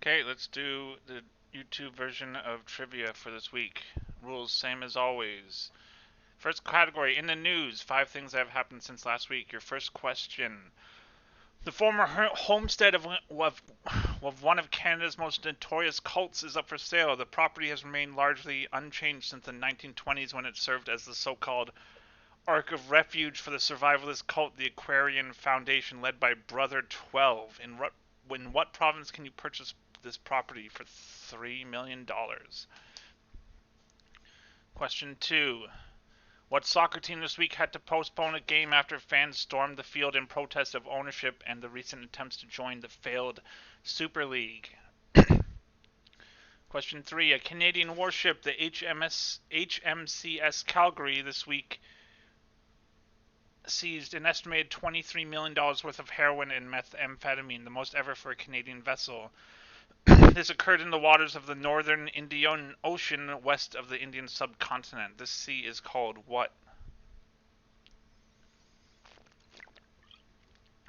Okay, let's do the YouTube version of trivia for this week. Rules same as always. First category in the news, 5 things that have happened since last week. Your first question. The former homestead of one of Canada's most notorious cults is up for sale. The property has remained largely unchanged since the 1920s when it served as the so-called Ark of Refuge for the survivalist cult, the Aquarian Foundation, led by Brother 12. In what province can you purchase this property for $3 million? Question 2. What soccer team this week had to postpone a game after fans stormed the field in protest of ownership and the recent attempts to join the failed Super League? Question 3. A Canadian warship, the HMCS Calgary, this week seized an estimated $23 million worth of heroin and methamphetamine, the most ever for a Canadian vessel. This occurred in the waters of the northern Indian Ocean west of the Indian subcontinent. This sea is called what?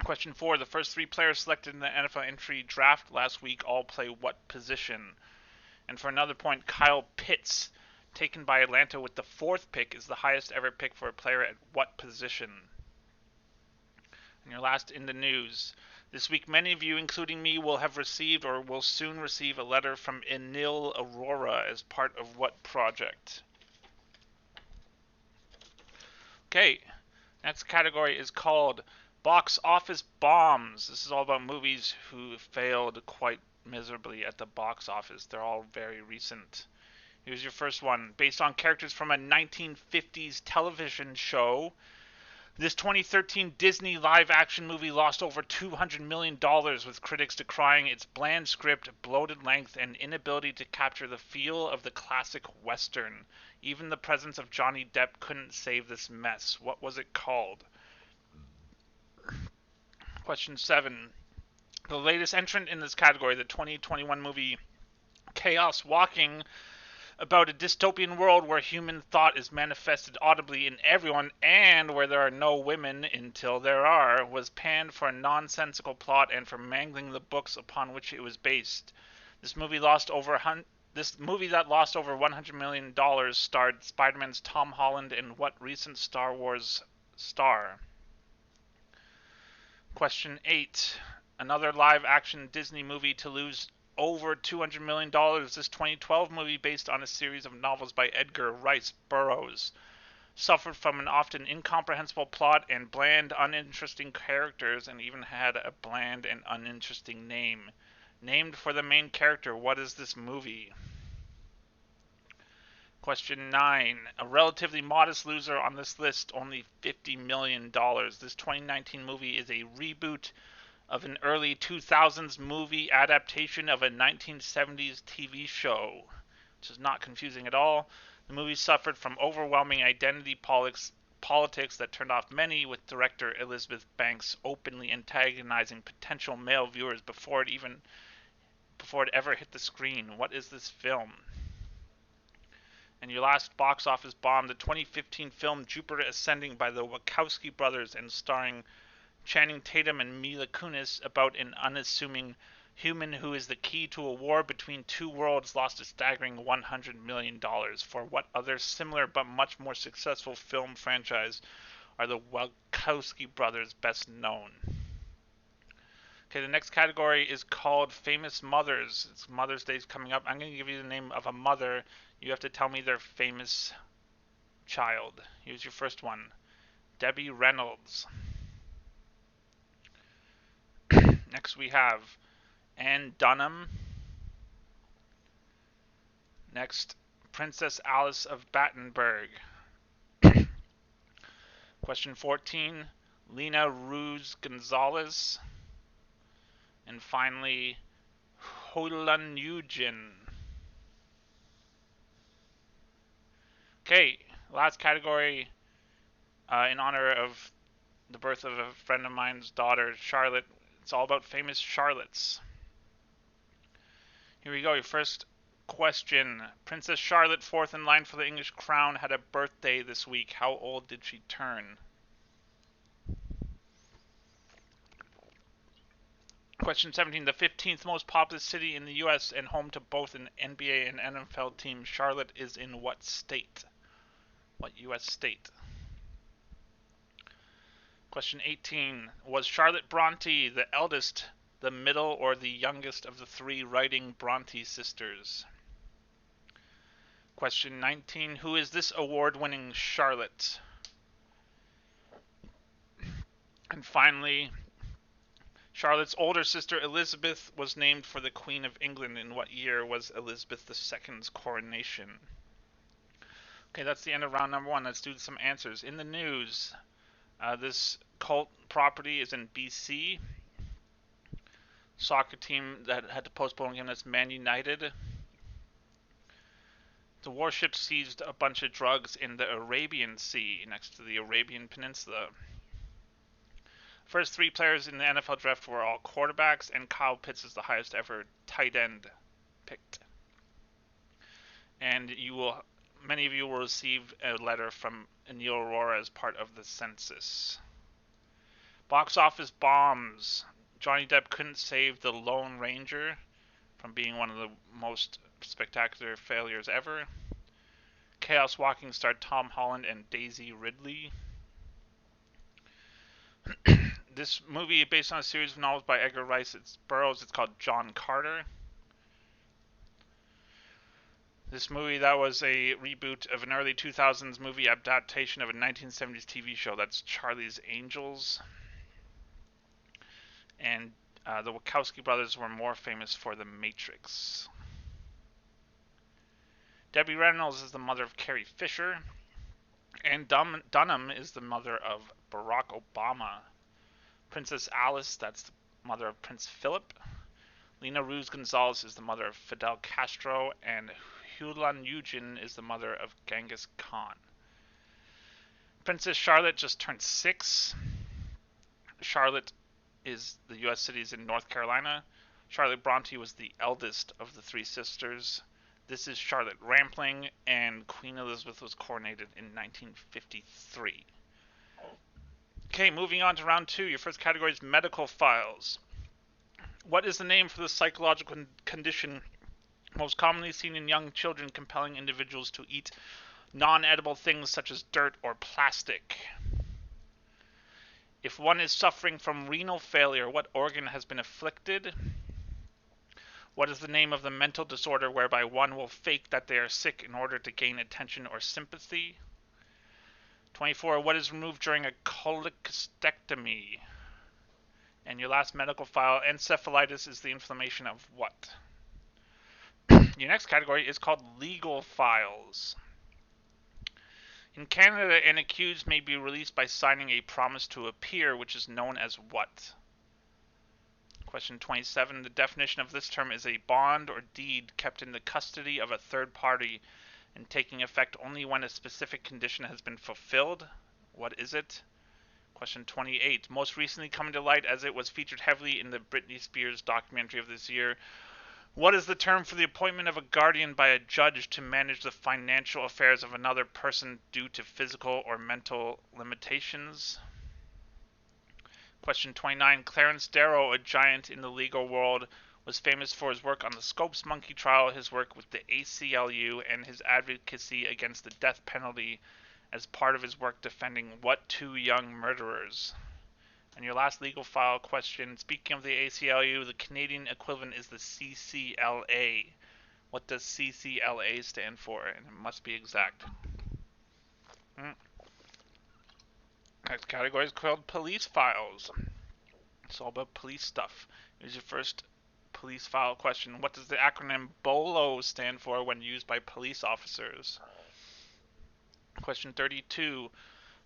Question 4. The first 3 players selected in the NFL entry draft last week all play what position? And for another point, Kyle Pitts, taken by Atlanta with the 4th pick, is the highest ever pick for a player at what position? And your last in the news. This week, many of you, including me, will have received or will soon receive a letter from Enil Aurora as part of what project? Okay, next category is called Box Office Bombs. This is all about movies who failed quite miserably at the box office. They're all very recent. Here's your first one. Based on characters from a 1950s television show, this 2013 Disney live-action movie lost over $200 million, with critics decrying its bland script, bloated length, and inability to capture the feel of the classic Western. Even the presence of Johnny Depp couldn't save this mess. What was it called? Question 7. The latest entrant in this category, the 2021 movie Chaos Walking, about a dystopian world where human thought is manifested audibly in everyone and where there are no women until there are, was panned for a nonsensical plot and for mangling the books upon which it was based. This movie that lost over $100 million starred Spider-Man's Tom Holland and what recent Star Wars star? Question 8. Another live-action Disney movie to lose over $200 million. This 2012 movie, based on a series of novels by Edgar Rice Burroughs, suffered from an often incomprehensible plot and bland, uninteresting characters, and even had a bland and uninteresting name. Named for the main character, what is this movie? Question 9. A relatively modest loser on this list, only $50 million. This 2019 movie is a reboot of an early 2000s movie adaptation of a 1970s TV show, which is not confusing at all. The movie suffered from overwhelming identity politics that turned off many, with director Elizabeth Banks openly antagonizing potential male viewers before it ever hit the screen. What is this film? And your last box office bomb, the 2015 film Jupiter Ascending by the Wachowski brothers and starring Channing Tatum and Mila Kunis, about an unassuming human who is the key to a war between two worlds, lost a staggering $100 million. For what other similar but much more successful film franchise are the Wachowski brothers best known? Okay, the next category is called Famous Mothers. It's Mother's Day's coming up. I'm going to give you the name of a mother. You have to tell me their famous child. Here's your first one. Debbie Reynolds. Next we have Anne Dunham. Next, Princess Alice of Battenberg. Question 14, Lena Ruz Gonzalez. And finally, Holan Eugen. Okay, last category, in honor of the birth of a friend of mine's daughter, Charlotte. It's all about famous Charlottes. Here we go, your first question. Princess Charlotte, fourth in line for the English crown, had a birthday this week. How old did she turn? Question 17. The 15th most populous city in the U.S. and home to both an NBA and NFL team, Charlotte, is in what state? What U.S. state? Question 18. Was Charlotte Bronte the eldest, the middle, or the youngest of the three writing Bronte sisters? Question 19. Who is this award-winning Charlotte? And finally, Charlotte's older sister Elizabeth was named for the Queen of England. In what year was Elizabeth II's coronation? Okay, that's the end of round number one. Let's do some answers. In the news, this cult property is in BC. Soccer team that had to postpone game, that's Man United. The warship seized a bunch of drugs in the Arabian Sea next to the Arabian Peninsula. First three players in the NFL draft were all quarterbacks, and Kyle Pitts is the highest ever tight end picked. And many of you will receive a letter from Neil Aurora as part of the census. Box office bombs. Johnny Depp couldn't save The Lone Ranger from being one of the most spectacular failures ever. Chaos Walking starred Tom Holland and Daisy Ridley. This movie, based on a series of novels by Edgar Rice Burroughs, it's called John Carter. This movie, that was a reboot of an early 2000s movie adaptation of a 1970s TV show. That's Charlie's Angels. And the Wachowski brothers were more famous for The Matrix. Debbie Reynolds is the mother of Carrie Fisher. Anne Dunham is the mother of Barack Obama. Princess Alice, that's the mother of Prince Philip. Lina Ruz Gonzalez is the mother of Fidel Castro. And Hulan Yujin is the mother of Genghis Khan. Princess Charlotte just turned 6. Charlotte is the U.S. cities in North Carolina. Charlotte Bronte was the eldest of the three sisters. This is Charlotte Rampling, and Queen Elizabeth was coronated in 1953. Okay, moving on to round 2. Your first category is medical files. What is the name for the psychological condition most commonly seen in young children, compelling individuals to eat non-edible things such as dirt or plastic? If one is suffering from renal failure, what organ has been afflicted? What is the name of the mental disorder whereby one will fake that they are sick in order to gain attention or sympathy? 24. What is removed during a cholecystectomy? And your last medical file, encephalitis is the inflammation of what? Your next category is called legal files. In Canada, an accused may be released by signing a promise to appear, which is known as what? Question 27. The definition of this term is a bond or deed kept in the custody of a third party and taking effect only when a specific condition has been fulfilled. What is it? Question 28. Most recently coming to light as it was featured heavily in the Britney Spears documentary of this year, what is the term for the appointment of a guardian by a judge to manage the financial affairs of another person due to physical or mental limitations? Question 29. Clarence Darrow, a giant in the legal world, was famous for his work on the Scopes Monkey trial, his work with the ACLU, and his advocacy against the death penalty as part of his work defending what two young murderers? And your last legal file question, speaking of the ACLU, the Canadian equivalent is the CCLA. What does CCLA stand for? And it must be exact. Next category is called police files. It's all about police stuff. Here's your first police file question. What does the acronym BOLO stand for when used by police officers? Question 32.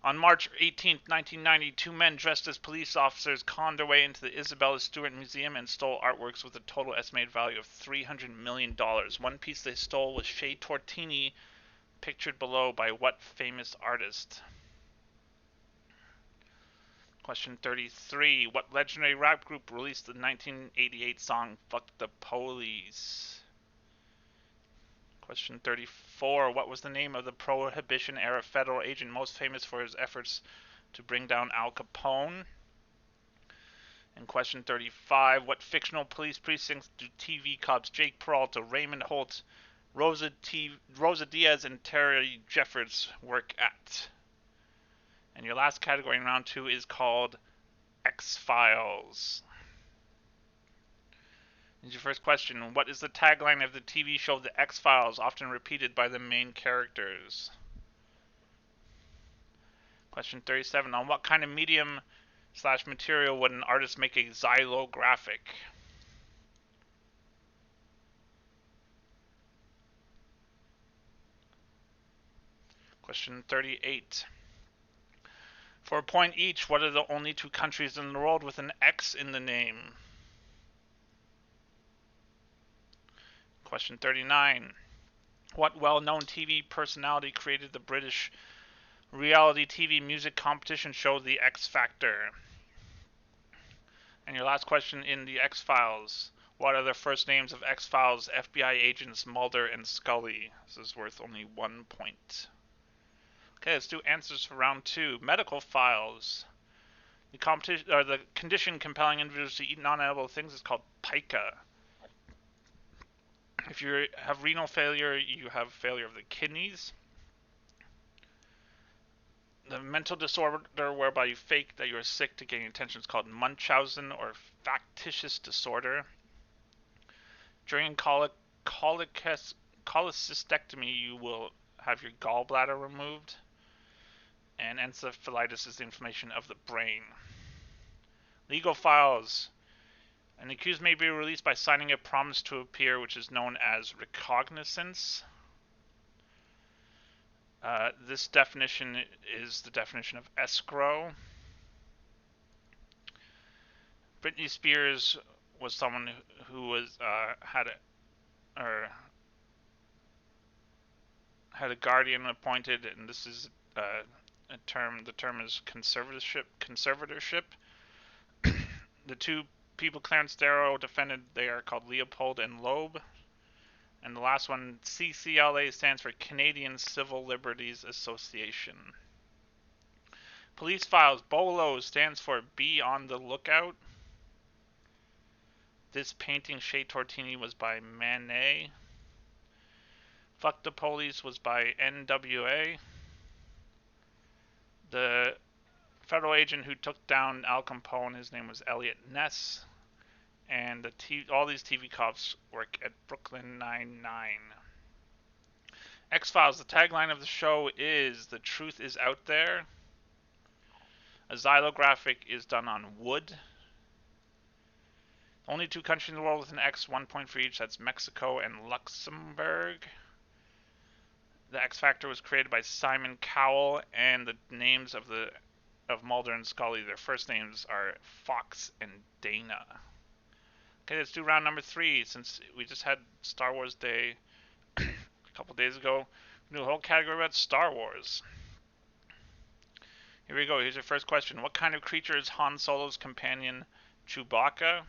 On March 18, 1990, two men dressed as police officers conned their way into the Isabella Stewart Museum and stole artworks with a total estimated value of $300 million. One piece they stole was Shea Tortini, pictured below by what famous artist? Question 33. What legendary rap group released the 1988 song Fuck the Police? Question 34. What was the name of the Prohibition-era federal agent most famous for his efforts to bring down Al Capone? 35. What was the name of the federal agent most famous for his efforts to bring down Al Capone? And question 35, what fictional police precincts do TV cops Jake Peralta, Raymond Holt, Rosa Diaz, and Terry Jeffords work at? And your last category in round 2 is called X-Files. Here's your first question. What is the tagline of the TV show The X-Files, often repeated by the main characters? Question 37. On what kind of medium / material would an artist make a xylographic? Question 38. For a point each, what are the only 2 countries in the world with an X in the name? Question 39. What well-known TV personality created the British reality TV music competition show The X Factor? And your last question in the X-Files. What are the first names of X-Files FBI agents Mulder and Scully? This is worth only 1 point. Okay, let's do answers for round 2. Medical files. The condition compelling individuals to eat non-edible things is called pica. If you have renal failure, you have failure of the kidneys. The mental disorder whereby you fake that you are sick to gain attention is called Munchausen or factitious disorder. During cholecystectomy, you will have your gallbladder removed. And encephalitis is the inflammation of the brain. Legal files. An accused may be released by signing a promise to appear, which is known as recognizance. This definition is the definition of escrow. Britney Spears was someone who was had a guardian appointed, and this is a term. The term is conservatorship. The 2 people Clarence Darrow defended, they are called Leopold and Loeb. And the last one, CCLA, stands for Canadian Civil Liberties Association. Police files. BOLO stands for Be on the Lookout. This painting, Chez Tortini, was by Manet. Fuck the Police was by NWA. The federal agent who took down Al Capone, his name was Elliot Ness. And all these TV cops work at Brooklyn Nine-Nine. X-Files, the tagline of the show is, the truth is out there. A xylographic is done on wood. Only 2 countries in the world with an X, 1 point for each. That's Mexico and Luxembourg. The X Factor was created by Simon Cowell, and the names of Mulder and Scully, their first names are Fox and Dana. Okay, let's do round number 3. Since we just had Star Wars Day a couple days ago, we'll do a whole category about Star Wars. Here we go. Here's your first question. What kind of creature is Han Solo's companion, Chewbacca?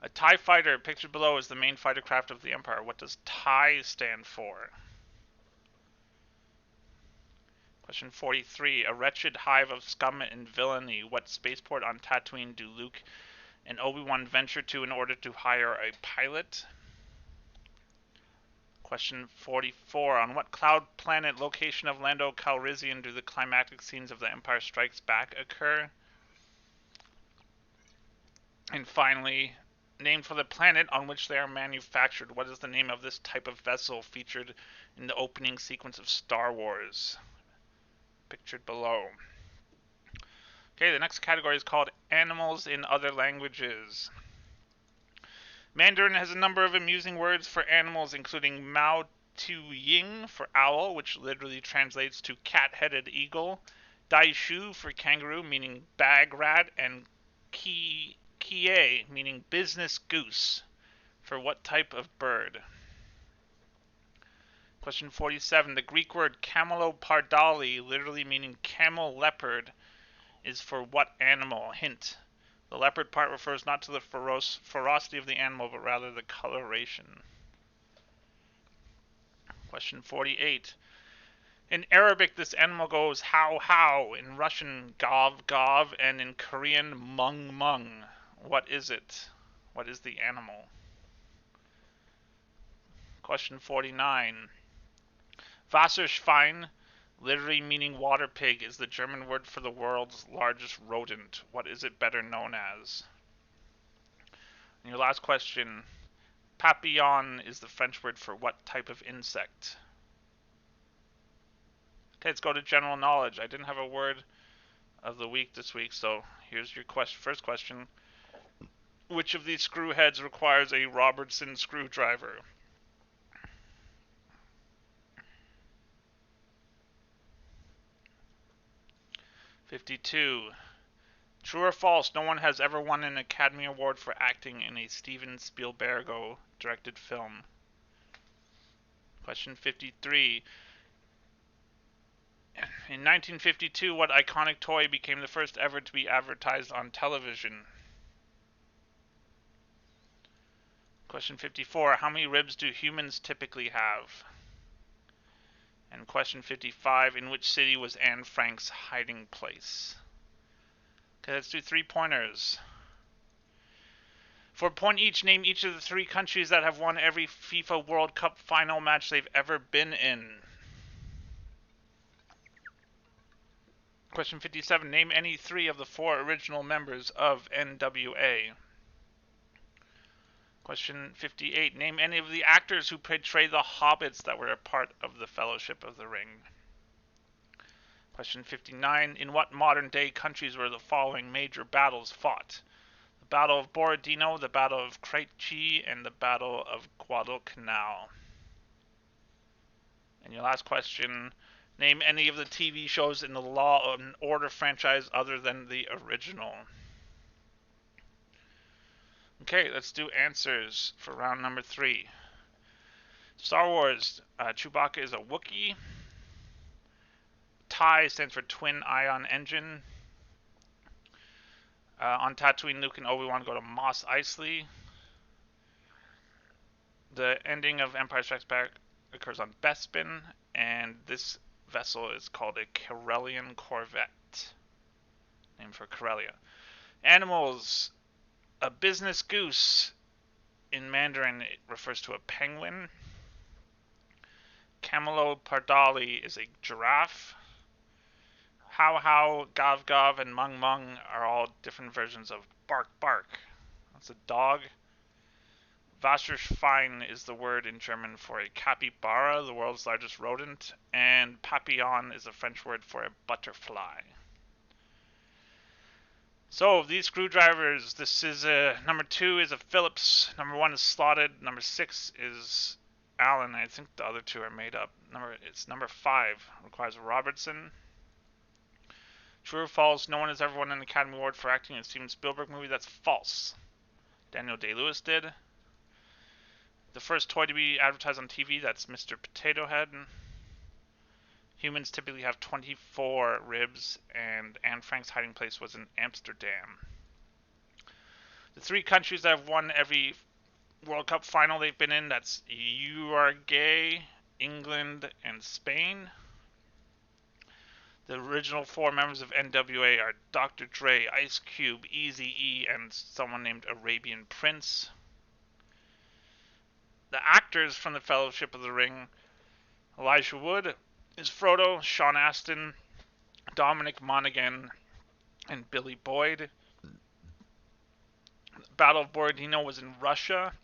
A TIE fighter, pictured below, is the main fighter craft of the Empire. What does TIE stand for? Question 43. A wretched hive of scum and villainy. What spaceport on Tatooine do Luke and Obi-Wan venture to in order to hire a pilot? Question 44. On what cloud planet location of Lando Calrissian do the climactic scenes of The Empire Strikes Back occur? And finally, named for the planet on which they are manufactured. What is the name of this type of vessel featured in the opening sequence of Star Wars? Pictured below. Okay, the next category is called Animals in Other Languages. Mandarin has a number of amusing words for animals, including Mao Tu Ying for owl, which literally translates to cat-headed eagle, Dai Shu for kangaroo, meaning bag rat, and Kie, meaning business goose, for what type of bird? Question 47. The Greek word camelopardali, literally meaning camel leopard, is for what animal? Hint. The leopard part refers not to the ferocity of the animal, but rather the coloration. Question 48. In Arabic, this animal goes how, in Russian gov gov, and in Korean mung mung. What is it? What is the animal? Question 49. Wasserschwein, literally meaning water pig, is the German word for the world's largest rodent. What is it better known as? And your last question. Papillon is the French word for what type of insect? Okay, let's go to general knowledge. I didn't have a word of the week this week, so here's your first question. Which of these screw heads requires a Robertson screwdriver? '52. True or false, no one has ever won an Academy Award for acting in a Steven Spielberg directed film. Question 53. In 1952, what iconic toy became the first ever to be advertised on television? Question 54. How many ribs do humans typically have? And question 55. In which city was Anne Frank's hiding place? Okay, let's do 3-pointers. For a point each, name each of the 3 countries that have won every FIFA World Cup final match they've ever been in. Question 57. Name any 3 of the 4 original members of NWA. Question 58. Name any of the actors who portray the hobbits that were a part of the Fellowship of the Ring. Question 59. In what modern-day countries were the following major battles fought? The Battle of Borodino, the Battle of Krejci, and the Battle of Guadalcanal. And your last question. Name any of the TV shows in the Law and Order franchise other than the original. Okay, let's do answers for round number 3. Star Wars, Chewbacca is a Wookiee. TIE stands for Twin Ion Engine. On Tatooine, Luke and Obi-Wan go to Mos Eisley. The ending of Empire Strikes Back occurs on Bespin, and this vessel is called a Corellian corvette, named for Corellia. Animals, a business goose. In Mandarin, it refers to a penguin. Camelopardali is a giraffe. How, gov gov, and mung mung are all different versions of bark bark. That's a dog. Wasserschwein is the word in German for a capybara, the world's largest rodent, and papillon is a French word for a butterfly. So these screwdrivers, this is number 2 is a Phillips, number 1 is slotted, number 6 is Allen. I think the other 2 are made up. It's number 5 requires a Robertson. True or false, no one has ever won an Academy Award for acting in a Steven Spielberg movie. That's false. Daniel Day-Lewis did. The first toy to be advertised on TV, that's Mr. Potato Head. Humans typically have 24 ribs, and Anne Frank's hiding place was in Amsterdam. The 3 countries that have won every World Cup final they've been in, that's Uruguay, England, and Spain. The original 4 members of NWA are Dr. Dre, Ice Cube, Eazy-E, and someone named Arabian Prince. The actors from the Fellowship of the Ring, Elijah Wood is Frodo, Sean Astin, Dominic Monaghan, and Billy Boyd. The Battle of Borodino was in Russia.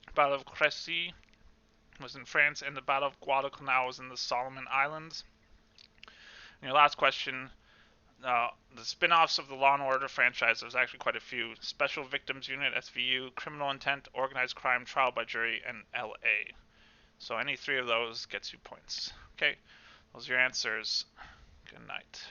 The Battle of Crécy was in France, and the Battle of Guadalcanal was in the Solomon Islands. And your last question, the spin-offs of the Law & Order franchise, there's actually quite a few. Special Victims Unit, SVU, Criminal Intent, Organized Crime, Trial by Jury, and LA. So any 3 of those gets you points. Okay, those are your answers. Good night.